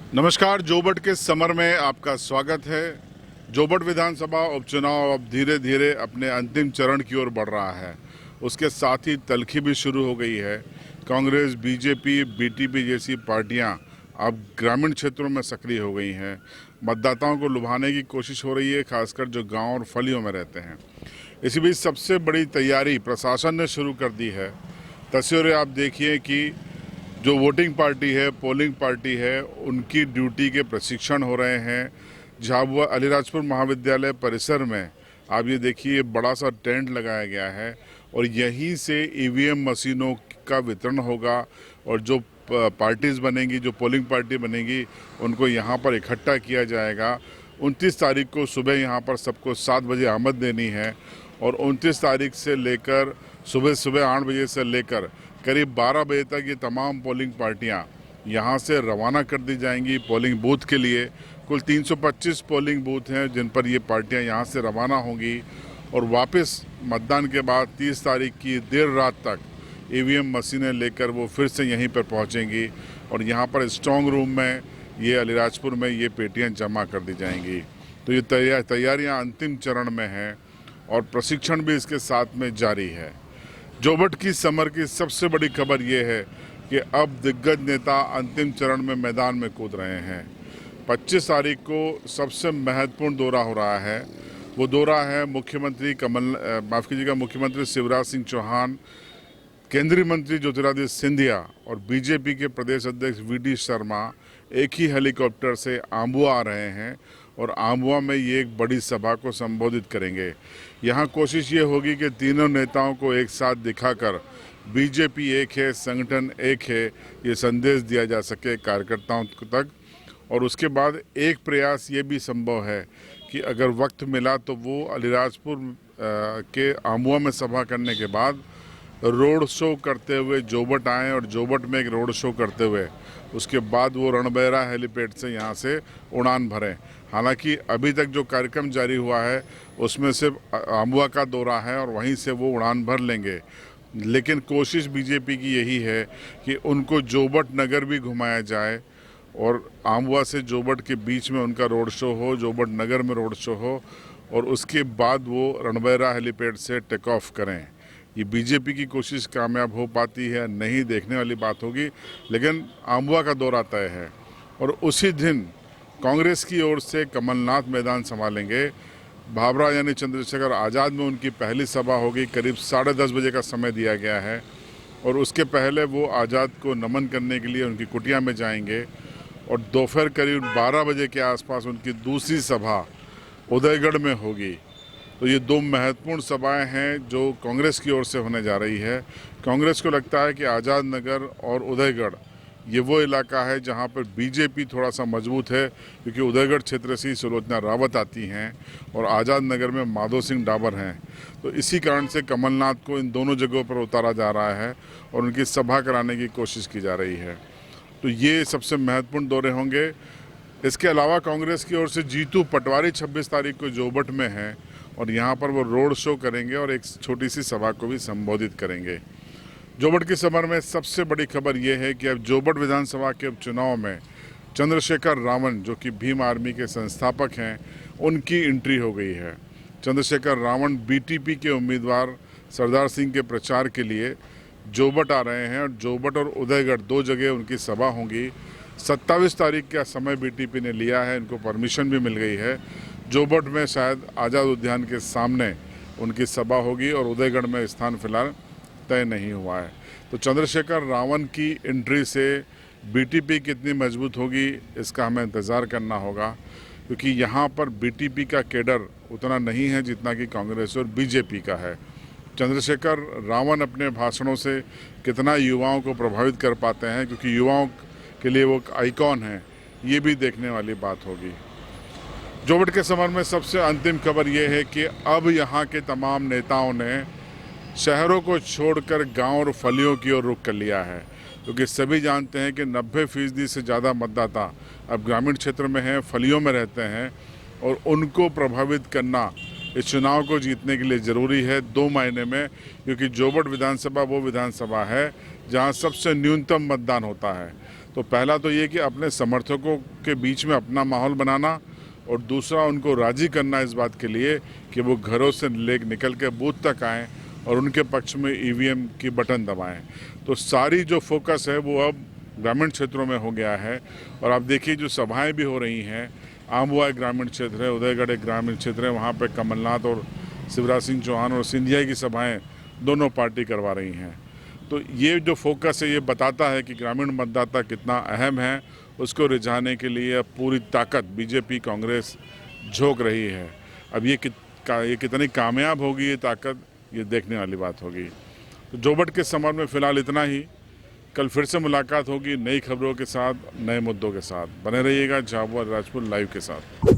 नमस्कार। जोबट के समर में आपका स्वागत है। जोबट विधानसभा उपचुनाव अब धीरे धीरे अपने अंतिम चरण की ओर बढ़ रहा है। उसके साथ ही तल्खी भी शुरू हो गई है। कांग्रेस, बीजेपी, बीटीपी जैसी पार्टियां अब ग्रामीण क्षेत्रों में सक्रिय हो गई हैं। मतदाताओं को लुभाने की कोशिश हो रही है, खासकर जो गांव और फलियों में रहते हैं। इसी बीच सबसे बड़ी तैयारी प्रशासन ने शुरू कर दी है। तस्वीरें आप देखिए कि जो वोटिंग पार्टी है, पोलिंग पार्टी है, उनकी ड्यूटी के प्रशिक्षण हो रहे हैं। झाबुआ अलीराजपुर महाविद्यालय परिसर में आप ये देखिए बड़ा सा टेंट लगाया गया है और यहीं से ईवीएम मशीनों का वितरण होगा और जो पार्टीज़ बनेंगी, जो पोलिंग पार्टी बनेगी, उनको यहाँ पर इकट्ठा किया जाएगा। 29 तारीख को सुबह यहाँ पर सबको 7 बजे आमद देनी है और 29 तारीख से लेकर सुबह 8 बजे से लेकर करीब 12 बजे तक ये तमाम पोलिंग पार्टियां यहां से रवाना कर दी जाएंगी पोलिंग बूथ के लिए। कुल 325 पोलिंग बूथ हैं जिन पर ये पार्टियां यहां से रवाना होंगी और वापस मतदान के बाद 30 तारीख की देर रात तक ईवीएम मशीनें लेकर वो फिर से यहीं पर पहुंचेंगी और यहां पर स्ट्रांग रूम में ये अलीराजपुर में ये पेटियां जमा कर दी जाएंगी। तो ये तैयारियाँ अंतिम चरण में हैं और प्रशिक्षण भी इसके साथ में जारी है। जोबट की समर की सबसे बड़ी खबर यह है कि अब दिग्गज नेता अंतिम चरण में मैदान में कूद रहे हैं। 25 तारीख को सबसे महत्वपूर्ण दौरा हो रहा है। वो दौरा है मुख्यमंत्री शिवराज सिंह चौहान, केंद्रीय मंत्री ज्योतिरादित्य सिंधिया और बीजेपी के प्रदेश अध्यक्ष वीडी शर्मा एक ही हेलीकॉप्टर से आम्बुआ आ रहे हैं और आम्बुआ में ये एक बड़ी सभा को संबोधित करेंगे। यहाँ कोशिश ये होगी कि तीनों नेताओं को एक साथ दिखाकर बीजेपी एक है, संगठन एक है, ये संदेश दिया जा सके कार्यकर्ताओं तक। और उसके बाद एक प्रयास ये भी संभव है कि अगर वक्त मिला तो वो अलीराजपुर के आम्बुआ में सभा करने के बाद रोड शो करते हुए जोबट आएँ और जोबट में एक रोड शो करते हुए उसके बाद वो रणबैरा हेलीपैड से यहाँ से उड़ान भरें। हालांकि अभी तक जो कार्यक्रम जारी हुआ है उसमें सिर्फ आम्बुआ का दौरा है और वहीं से वो उड़ान भर लेंगे, लेकिन कोशिश बीजेपी की यही है कि उनको जोबट नगर भी घुमाया जाए और आम्बुआ से जोबट के बीच में उनका रोड शो हो, जोबट नगर में रोड शो हो और उसके बाद वो रणबैरा हेलीपैड से टेक ऑफ करें। ये बीजेपी की कोशिश कामयाब हो पाती है नहीं, देखने वाली बात होगी, लेकिन आम्बुआ का दौरा तय है। और उसी दिन कांग्रेस की ओर से कमलनाथ मैदान संभालेंगे। भाभरा यानी चंद्रशेखर आज़ाद में उनकी पहली सभा होगी। करीब 10:30 बजे का समय दिया गया है और उसके पहले वो आज़ाद को नमन करने के लिए उनकी कुटिया में जाएंगे और दोपहर करीब 12 बजे के आसपास उनकी दूसरी सभा उदयगढ़ में होगी। तो ये दो महत्वपूर्ण सभाएं हैं जो कांग्रेस की ओर से होने जा रही है। कांग्रेस को लगता है कि आज़ाद नगर और उदयगढ़ ये वो इलाका है जहां पर बीजेपी थोड़ा सा मजबूत है, क्योंकि उदयगढ़ क्षेत्र से सुलोचना रावत आती हैं और आज़ाद नगर में माधो सिंह डाबर हैं। तो इसी कारण से कमलनाथ को इन दोनों जगहों पर उतारा जा रहा है और उनकी सभा कराने की कोशिश की जा रही है। तो ये सबसे महत्वपूर्ण दौरे होंगे। इसके अलावा कांग्रेस की ओर से जीतू पटवारी 26 तारीख को जोबट में है और यहाँ पर वो रोड शो करेंगे और एक छोटी सी सभा को भी संबोधित करेंगे। जोबट की समर में सबसे बड़ी खबर यह है कि अब जोबट विधानसभा के उपचुनाव में चंद्रशेखर रावण, जो कि भीम आर्मी के संस्थापक हैं, उनकी एंट्री हो गई है। चंद्रशेखर रावण बीटीपी के उम्मीदवार सरदार सिंह के प्रचार के लिए जोबट आ रहे हैं और जोबट और उदयगढ़ दो जगह उनकी सभा होंगी। 27 तारीख का समय बीटीपी ने लिया है, इनको परमिशन भी मिल गई है। जोबट में शायद आज़ाद उद्यान के सामने उनकी सभा होगी और उदयगढ़ में स्थान फिलहाल तय नहीं हुआ है। तो चंद्रशेखर रावण की एंट्री से बीटीपी कितनी मजबूत होगी इसका हमें इंतज़ार करना होगा, क्योंकि यहाँ पर बीटीपी का कैडर उतना नहीं है जितना कि कांग्रेस और बीजेपी का है। चंद्रशेखर रावण अपने भाषणों से कितना युवाओं को प्रभावित कर पाते हैं, क्योंकि युवाओं के लिए वो आइकॉन है, ये भी देखने वाली बात होगी। जोबट के समर में सबसे अंतिम खबर यह है कि अब यहाँ के तमाम नेताओं ने शहरों को छोड़कर गांव और फलियों की ओर रुख कर लिया है, क्योंकि सभी जानते हैं कि 90% से ज़्यादा मतदाता अब ग्रामीण क्षेत्र में हैं, फलियों में रहते हैं और उनको प्रभावित करना इस चुनाव को जीतने के लिए ज़रूरी है 2 महीने में, क्योंकि जोबट विधानसभा वो विधानसभा है जहां सबसे न्यूनतम मतदान होता है। तो पहला तो ये कि अपने समर्थकों के बीच में अपना माहौल बनाना और दूसरा उनको राजी करना इस बात के लिए कि वो घरों से निकल के बूथ तक आएँ और उनके पक्ष में ईवीएम की बटन दबाएं। तो सारी जो फोकस है वो अब ग्रामीण क्षेत्रों में हो गया है। और आप देखिए जो सभाएं भी हो रही हैं, आमवा एक ग्रामीण क्षेत्र है, उदयगढ़ एक ग्रामीण क्षेत्र है, वहाँ पे कमलनाथ और शिवराज सिंह चौहान और सिंधिया की सभाएं दोनों पार्टी करवा रही हैं। तो ये जो फोकस है ये बताता है कि ग्रामीण मतदाता कितना अहम है। उसको रिझाने के लिए अब पूरी ताकत बीजेपी कांग्रेस झोंक रही है। अब ये कितनी कामयाब होगी ये ताकत, ये देखने वाली बात होगी। तो जोबट के संबंध में फिलहाल इतना ही। कल फिर से मुलाकात होगी नई खबरों के साथ, नए मुद्दों के साथ। बने रहिएगा झाबुआ राजपुर लाइव के साथ।